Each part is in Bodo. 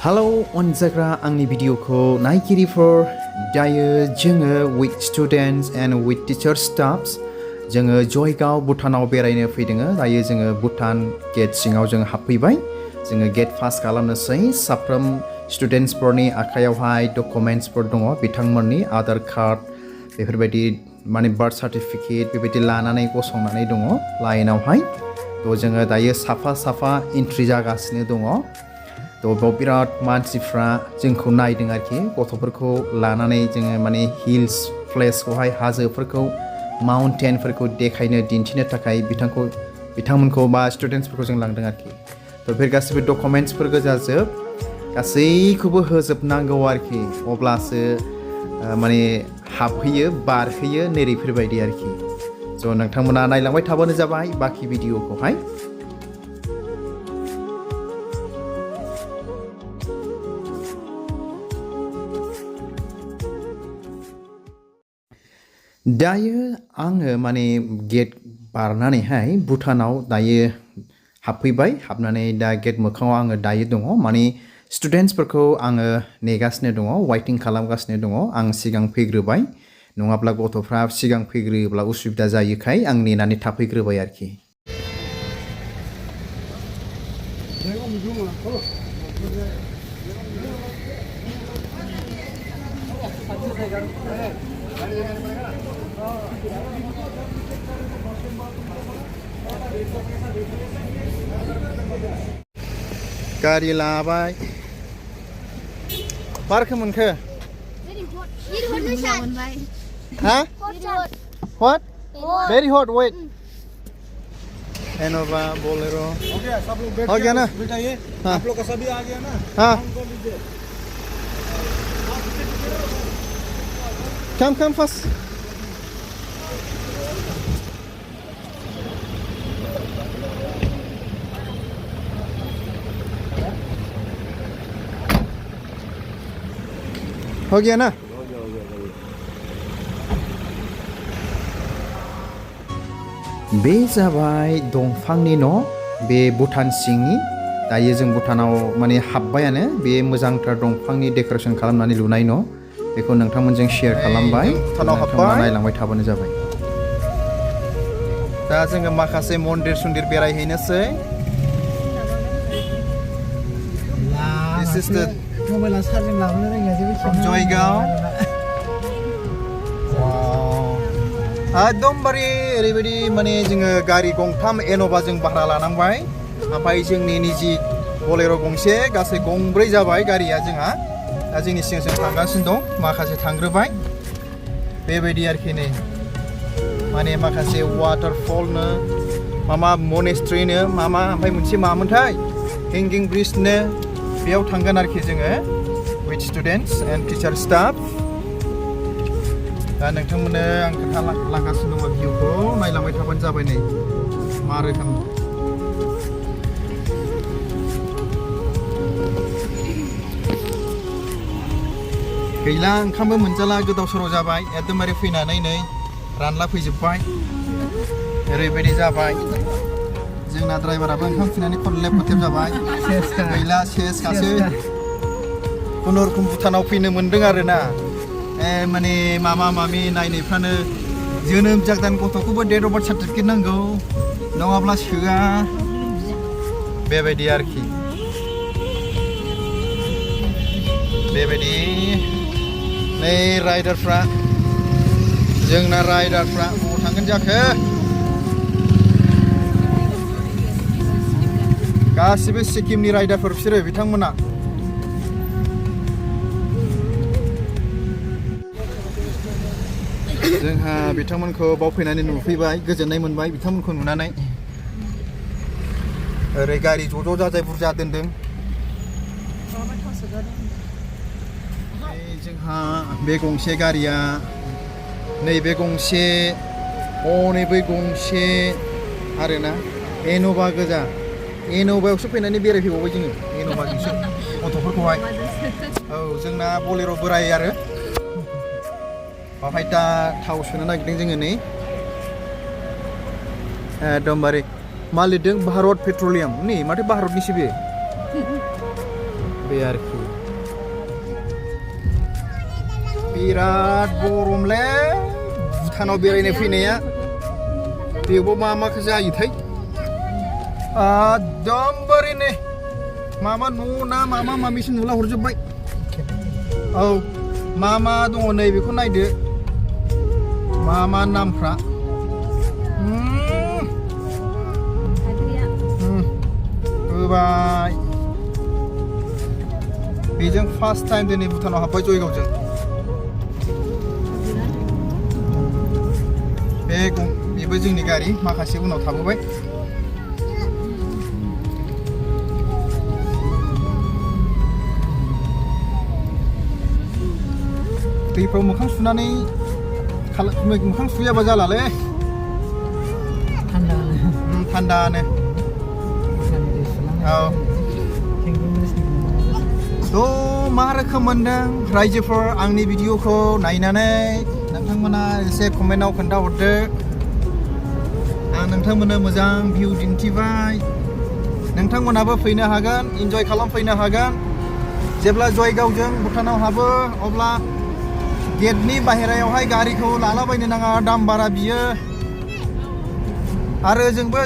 Hello अनजाग्रा आंनि भिडिअखौ नायगिरिफोर दायो जोङो with students and with teacher staffs जोङो जयगाव भुटानाव बेरायनो फैदों दायो जोङो भुटान गेट सिङाव जों हाबफैबाय जोङो गेट पास खालामनोसै साफ्रोम स्टुडेन्टसफोरनि आखायावहाय डकुमेन्ट्सफोर दङ बिथांमोननि आधार कार्ड बेफोरबायदि माने बार्थ सार्टिफिकेट बेबायदि लानानै गसंनानै दङ लाइनावहाय थ' जोङो दायो साफा एन्ट्रि जागासिनो दङ थ' बेयाव बिराद मानसिफ्रा जोंखौ नायदों आरोखि गथ'फोरखौ लानानै जोङो माने हिल्स प्लेसखौहाय हाजोफोरखौ माउन्टेनफोरखौ देखायनो दिन्थिनो थाखाय बिथांमोनखौ बा स्टुडेन्टसफोरखौ जों लांदों आरोखि थ' बेफोर गासैबो डकुमेन्ट्सफोर गोजाजोब गासैखौबो होजोबनांगौ आरोखि अब्लासो माने हाबहैयो बारहैयो नैरैफोरबायदि आरोखि स' नोंथांमोना नायलांबाय थाबानो जाबाय बाखि भिडिअखौहाय दायो आङो माने गेट बारनानैहाय भुटानाव दायो हाबफैबाय हाबनानै दा गेट मोखाङाव आङो दायो दङ माने स्टुडेन्टसफोरखौ आङो नेगासिनो दङ वेटिं खालामगासिनो दङ आं सिगां फैग्रोबाय नङाब्ला गथ'फ्रा सिगां फैग्रोयोब्ला उसुबिदा जायोखाय आं नेनानै थाफैग्रोबाय आरोखि गारि लाबाय मारखो मोनखो हा What? Very hot, wait. Innova, Bolero. हो गया ना? आप लोग का सभी आ गया ना? हाँ. Come fast. हो गया ना? बे जाबाय दंफांनि न' बे भुटान सिंनि दायो जों भुटानाव माने हाबबायानो बे मोजांथार दंफांनि डेक'रेसन खालामनानै लुनाय न' बेखौ नोंथांमोनजों शेयार खालामबाय नोंथांमोना नायलांबाय थाबानो जाबाय दा जोङो माखासे मन्दिर सन्दिर बेरायहैनोसै This is the जयगाव एकदमबारे ओरैबायदि माने जोङो गारि गंथाम एन'भा जों भारा लानांबाय ओमफ्राय जोंनि निजि बलेर' गंसे गासै गंब्रै जाबाय गारिया जोंहा दा जोंनि सिगांजों थांगासिनो दं माखासे थांग्रोबाय बेबायदि आरोखि नै माने माखासे वाटारफलनो मामा मनेस्ट्रिनो मामा ओमफ्राय मोनसे मामोनथाय हेंगिं ब्रिजनो बेयाव थांगोन आरोखि जोङो with students and teacher staff दा नोंथांमोननो आं खोन्थालांगासिनो दङ भिउखौ नायलांबाय थाबानो जाबाय नै मा रोखोम गैला ओंखामबो मोनजाला गोदाव सोराव जाबाय एकदमबारे फैनानै नै रानला फैजोब्बाय ओरैबायदि जाबाय जोंना ड्राइभाराबो ओंखाम फैनानै खनलेब खथेब जाबाय गैला सेस गासै खुनुरुखुम भुटानाव फैनो मोन्दों आरोना माने मामा मामि नायनायफ्रानो जोनोम जागोदान गथ'खौबो डेट अफ बार्थ सार्टिफिकेट नांगौ नङाब्ला सोआ बेबायदि आरोखि बेबायदि नै राइडारफ्रा जोंना राइडारफ्रा बबाव थांगोन जाखो गासिबो सिक्किमनि राइडारफोर बिसोरो बिथांमोना जोंहा बिथांमोनखौ बाव फैनानै नुफैबाय गोजोननाय मोनबाय बिथांमोनखौ नुनानै ओरै गारि ज' जाजाय बुरजा दोनदों जोंहा बे गंसे गारिया नैबे गंसे नैबे गंसे आरोना एन'भा गोजा एन'भायावसो फैनानै बेरायफैबावबाय जोङो एन'भाजोंसो गथ'फोरखौहाय औ जोंना बलेर' बोराय आरो बावहाय दा थाव सोनो नागिरदों जोङो नै एकदमबारे मा लिरदों भारत पेट्रलियाम नै माथो भारतनिसो बे बे आरोखि बिराद गरमलै भुटानाव बेरायनो फैनाया बेयावबो मा मा जायोथाय एकदमबारैनो मामा न' ना मामा मामिसो नुला हरजोब्बाय औ मा मा दङ नै बेखौ नायदो मा मा नामफ्रा होबाय बेजों फार्स्ट टाइम दिनै भुटानाव हाबबाय जयगावजों बेबो जोंनि गारि माखासे उनाव थाबोबाय दैफ्राव मोखां सुनानै मोखां सुयाबा जालालै थान्दानो औ थ' मा रोखोम मोनदों रायजोफोर आंनि भिडिअखौ नायनानै नोंथांमोना एसे कमेन्टआव खोन्थाहरदो आं नोंथांमोननो मोजां भिउ दिन्थिबाय नोंथांमोनाबो फैनो हागोन इन्जय खालामफैनो हागोन जेब्ला जयगावजों भुटानाव हाबो अब्ला गेटनि बाहेरायावहाय गारिखौ लालाबायनो नाङा दाम बारा बियो आरो जोंबो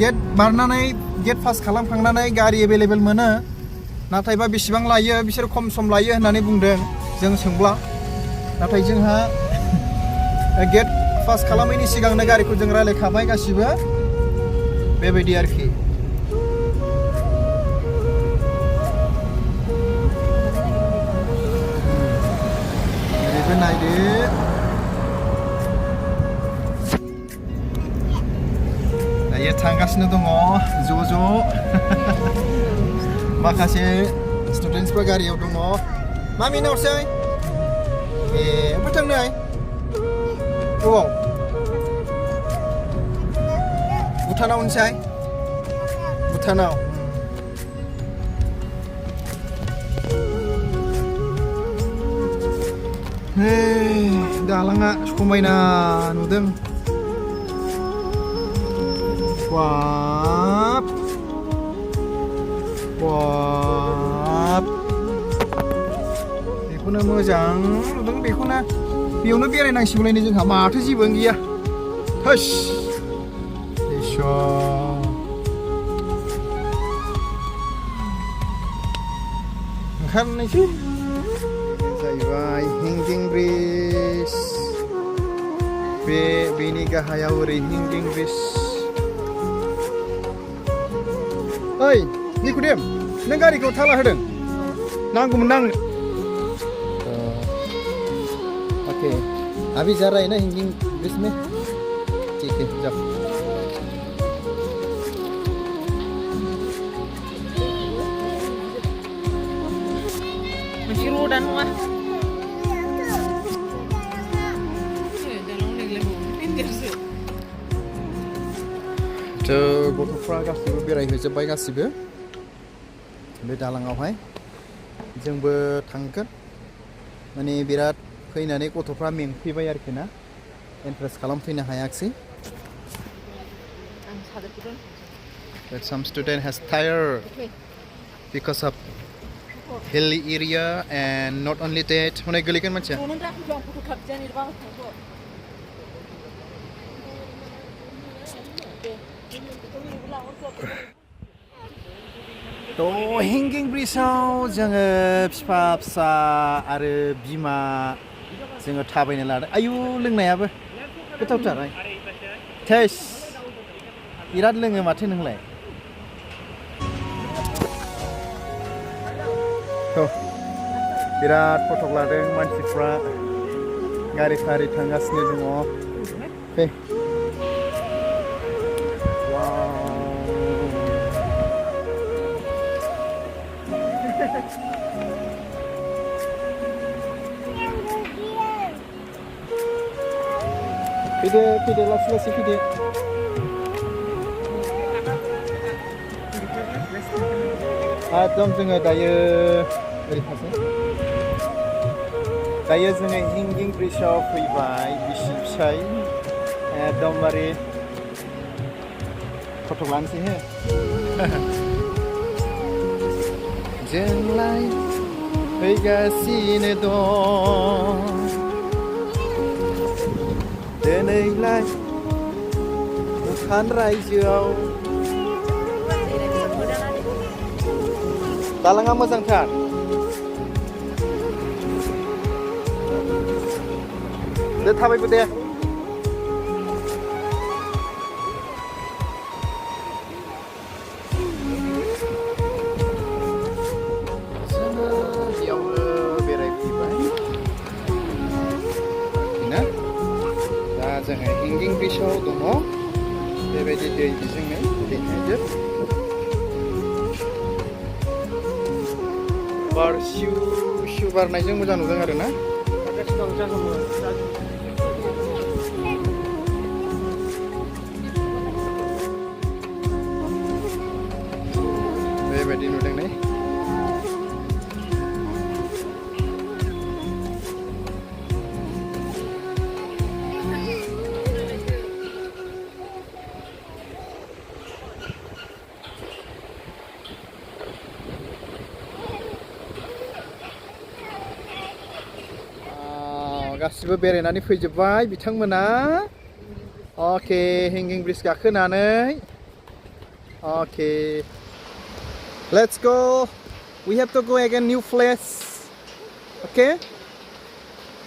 गेट बारनानै गेट पास खालामखांनानै गारि एभेलेबेल मोनो नाथायबा बेसेबां लायो बिसोर खम सम लायो होननानै बुंदों जों सोंब्ला नाथाय जोंहा गेट पास खालामैनि सिगांनो गारिखौ जों रायलायखाबाय गासिबो बेबायदि आरोखि ओरैबो नायदो दायो थांगासिनो दङ ज' ज' माखासे स्टुडेन्टसफ्रा गारियाव दङ मामि नावसै ए बहा थांनो बबाव भुटानाव होनसै भुटानाव दालाङा समायना नुदों बाब बाब बेखौनो मोजां नुदों बेखौनो बेयावनो बेरायनांसिगौलायनो जोंहा माथो जेबो गैया होस ओंखारनायसै जाहैबाय हेंगिं ब्रिज बेनि गाहायाव ओरै हेंगिं ब्रिज ओइ निकुदेम नों गारिखौ थाला होदों नांगौमोन आंनो ओके अभी जा रहा है ना हैंगिंग ब्रिज में ठीक है जाओ masih roda nua गथ'फ्रा गासिबो बेरायहैजोब्बाय गासिबो बे दालाङावहाय जोंबो थांगोन माने बिराद फैनानै गथ'फ्रा मेंफैबाय आरोखि ना इन्ट्रेस्ट खालामफैनो हायाखिसै But some student has tired because of hilly area and not only that हनै गोलैगोन मानसिया थ' हेंगिं ब्रिजआव जोङो फिफा फिसा आरो बिमा जोङो थाबायनो लादों आयु लोंनायाबो गोथावथार टेस बिराद लोङो माथो नोंलाय थ' बिराद फट' लादों मानसिफ्रा गारि फारि थांगासिनो दङ फै फैदो लासै लासै फैदो एकदम जोङो दायो ओरै फारसे दायो जोङो हेंगिं ब्रिजआव फैबाय बिसि फिसाय एकदमबारे फट' लानोसै हो जोंलाय फैगासिनो दं दिनैलाय भुटान रायजोआव दालाङा मोजांथार दे थाबायबो दे जोङो हेंगिं ब्रिजआव दङ बेबायदि दै बिजोंनो बोहैनायजों बार सिउ सिउ बारनायजों मोजां नुदों आरो ना बेबायदि नुदों ने गासिबो बेरायनानै फैजोबबाय बिथांमोना ओके हेंगिं ब्रिज गाखोनानै okay let's go we have to go again new place okay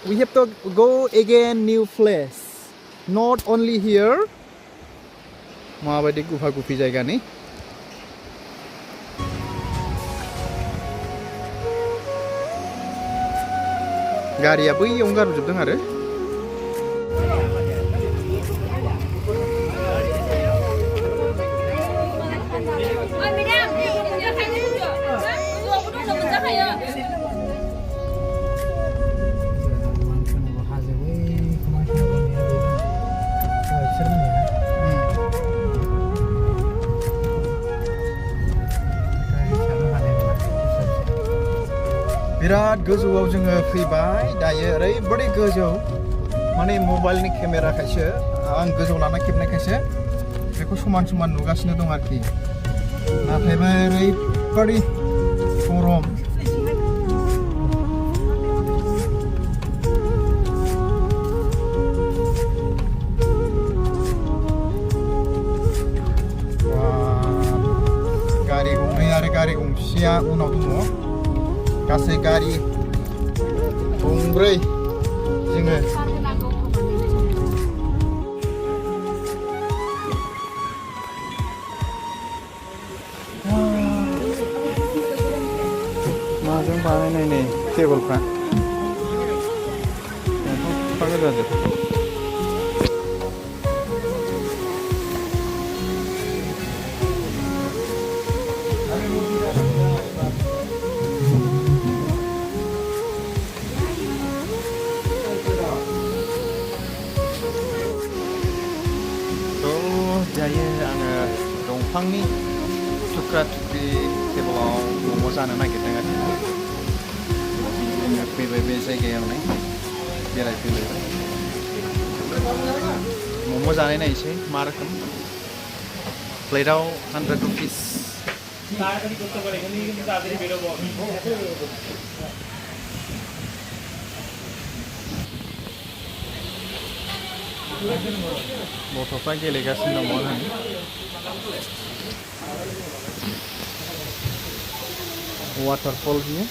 we have to go again new place not only here माबायदि गुफा गुफि जायगानि गारिया बैयावनो गारजोबदों आरो बिराद गोजौआव जोङो फैबाय दायो ओरैबायदि गोजौ माने मबाइलनि केमेराखायसो आं गोजौ लाना खेबनायखायसो बेखौ समान समान नुगासिनो दं आरोखि नाथायबा ओरैबायदि गरम गारि गंनै आरो गारि गंसेया उनाव दङ गासै गारि गंब्रै जोङो माजों बानायनाय नै टेबोलफ्रा बिफां गोजाजोब दायो आङो दंफांनि थुख्रा थुख्रि टेबोलाव मम' जानो नागिरदों आरो फैबाय बे जायगायावनो बेरायफैबाय मम' जानाय नायसै मा रोखोम प्लेटाव 100 रुपिस गथ'फ्रा गेलेगासिनो दङ वाटारफल बियो